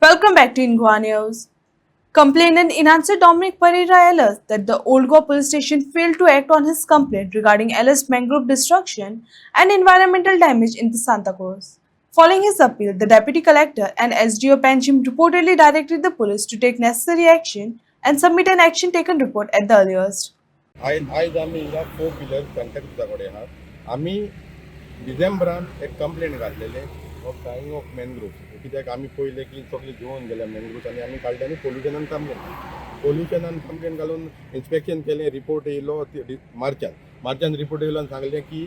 Welcome back to Ingwa News. Complainant Inancer Dominic Pereira alleged that the Old Goa police station failed to act on his complaint regarding alleged mangrove destruction and environmental damage in the Santa Cruz. Following his appeal, the deputy collector and SDO Panchim reportedly directed the police to take necessary action and submit an action taken report at the earliest. आज आम्ही हिंगा 4 wheeler contact कडेन आहात आम्ही डिसेंबरान एक complaint घातलेले of कायंग of mangrove कित्याक आमी पयले की सगळे घेवन गेले मॅनग्रोव्ह आनी आमी काडले आनी पोल्युशनान कंप्लेंट घालून इन्स्पेक्शन केलें रिपोर्ट येयलो मार्चान रिपोर्ट येयलो आनी सांगलें की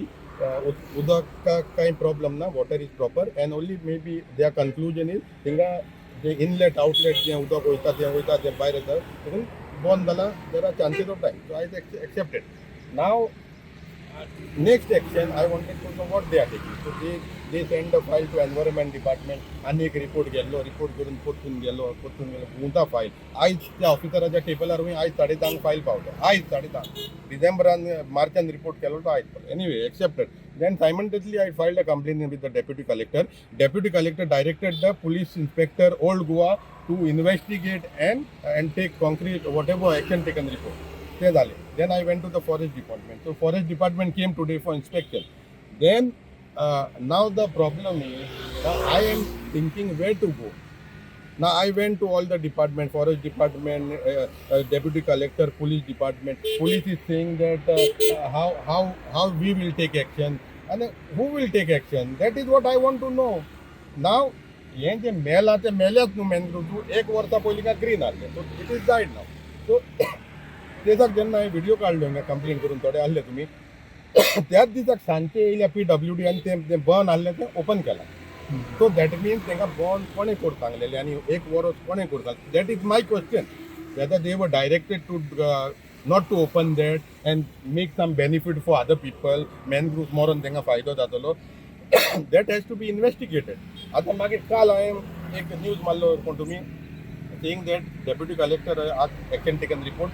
उदकाक कांय प्रॉब्लम ना water is proper and only may be there conclusion is हिंगा जे इनलेट आउटलेट जें उदक वयता तें भायर येता तितून बंद जाला there are chances of time so I accepted now next action I wanted to know what they are taking. So they send a file to environment department आणि एक रिपोर्ट करून पोतून गेलो उंचा फायल आयज त्या ऑफिसराच्या टेबलार वय आयज 10:30 फायल पावलो आयज 10:30 डिसेंबरान मार्चान रिपोर्ट केलो तो आयज पावलो anyway accepted then simultaneously I filed a complaint with the deputy collector directed the police inspector Old Goa to investigate and take concrete whatever action taken report. Then I went to the forest department. So forest department came today for inspection. Then now the problem is I am thinking where to go. Now I went to all the department, forest department, deputy collector, police department. Police is saying that how we will take action and who will take action. That is what I want to know. Now हे जे मेल्यात न्हू mangrove एक वर्सा पयलीं काय green आहले so it is died नाव सो तेजाक जेन्ना हांवें video काडलो हिंगा complain करून थोडे आहले तुमी त्याच दिसाक सांजचे येयल्या PWD आनी तें बंद आहलें तें ओपन केलां सो दॅट मिन्स तांकां बंद कोणें कोर सांगलेलें आनी एक वरोस कोणें कोर सांगलें that is my question whether they were directed to not to open that and make some benefit for other people mangrove मरून तांकां फायदो जातलो that has to be investigated आतां मागीर काल हांवें एक न्यूज मारलो कोण तुमी सेईंग दॅट डेप्युटी कलेक्टर आज एक्शन टेकन रिपोर्ट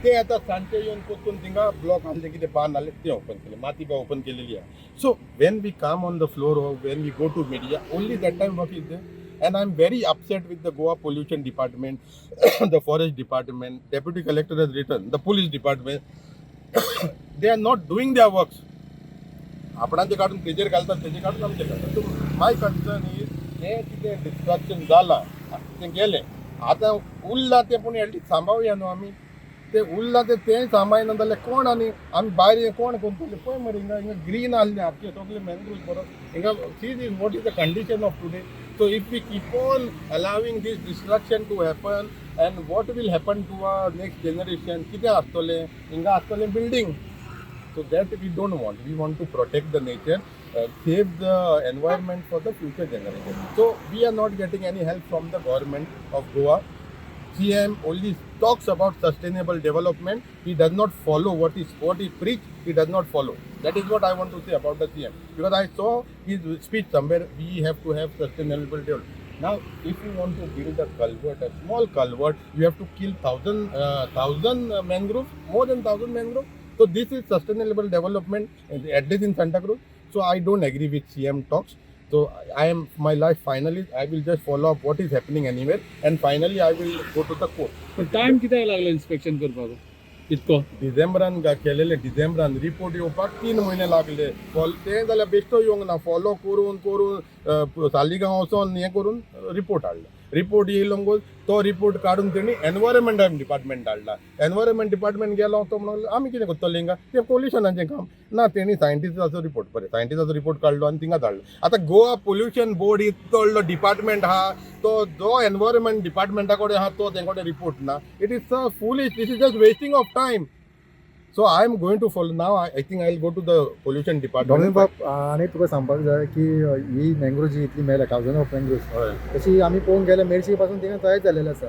ते आता सांजचे येऊन पोचून थिंगा ब्लॉक आहले कितें बांद आहले ते ओपन केले माती बा ओपन केलेली आहे so when we come on the floor of when we go to media only that time work is there and I am very upset with the Goa pollution department the forest department deputy collector has written the police department they are not doing their works आपणाचे काढून तेजेर घालतात तेजे काढून आमचे घालतात so my concern is हे कितें डिस्ट्रक्शन जाला तें गेलें आतां उरलां तें पूण एटलीस्ट सांबाळुया न्हू आमी ते उरलां तें सांबाळना जाल्यार कोण आनी आमी भायर कोण करतले पळय मरे हिंगा ग्रीन आहले आमचे सगळे मॅनग्रोव्ह परत हिंगा see is what is the condition of today so if we keep on allowing this destruction to happen and what will happen to our next generation कितें आसतलें हिंगा आसतलें building so that we don't want to protect the nature save the environment for the future generation so we are not getting any help from the government of Goa. CM only talks about sustainable development. He does not follow what he preach. He does not follow. That is what I want to say about the CM because I saw his speech somewhere. We have to have sustainable development. Now, if you want to build a culvert, a small culvert, you have to kill 1,000 mangroves, more than 1,000 mangroves. So this is sustainable development, at least in Santa Cruz. So I don't agree with CM talks. So my life finally, I will just follow up what is happening anywhere, and finally I will go to the court. पण time किती लागला inspection करपाक इतको डिसेंबरान केलेले डिसेंबरान report येवपाक 3 महिने लागले ते जाल्यार बेश्टो येवंक ना फॉलो करून सालिगांव वचोन हें करून रिपोर्ट हाडलो रिपोर्ट येयलो मगो तो रिपोर्ट काडून तेणी एनवायरमेंट डिपार्टमेंट हाडला एनवायरमेंट डिपार्टमेंट गेलो तो म्हणलो आमी कितें करतले हिंगा तें पोल्युशनाचें काम ना तेणी सायंटिस्टाचो रिपोर्ट बरें सायंटिस्टाचो रिपोर्ट काडलो आनी थिंगा धाडलो आतां गोवा पोल्युशन बोर्ड इतलो व्हडलो डिपार्टमेंट आहा तो जो एनवायरमेंट डिपार्टमेंटा कडेन आहा तो तेंकडे रिपोर्ट ना it is so foolish this is just wasting of time so I am going to follow now I think I will go to the pollution department बाब आनी तुका सांगपाक जाय की ही मँग्रोव जी इतली मेल्या 1,000 ऑफ मँग्रोव्स तशी आमी पळोवंक गेल्यार मेर्शी पासून थिंगा तयार जाल्लेली आसा